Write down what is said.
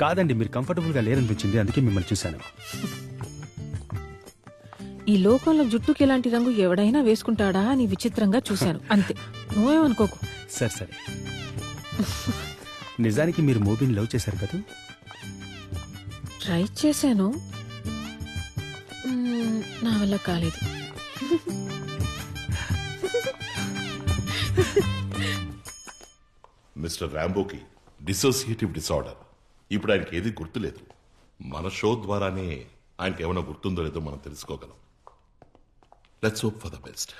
కాదండి, మీరు కంఫర్టబుల్ గా లేరనిపించింది, అందుకే మిమ్మల్ని చూశాను. ఈ లోకంలో జుట్టుకి ఇలాంటి రంగు ఎవడైనా వేసుకుంటాడా అని విచిత్రంగా చూశాను, అంతే. నువ్వేమనుకోకు. సరే. నిజానికి మీరు మూవీని లవ్ చేశారు కదా? ట్రై చేశాను, నా వల్ల కాలేదు. మిస్టర్ రాంబోకి డిసోసియేటివ్ డిసార్డర్. ఇప్పుడు ఆయనకి ఏది గుర్తులేదు. మన షో ద్వారానే ఆయనకి ఏమైనా గుర్తుందో లేదో మనం తెలుసుకోగలం. Let's hope for the best.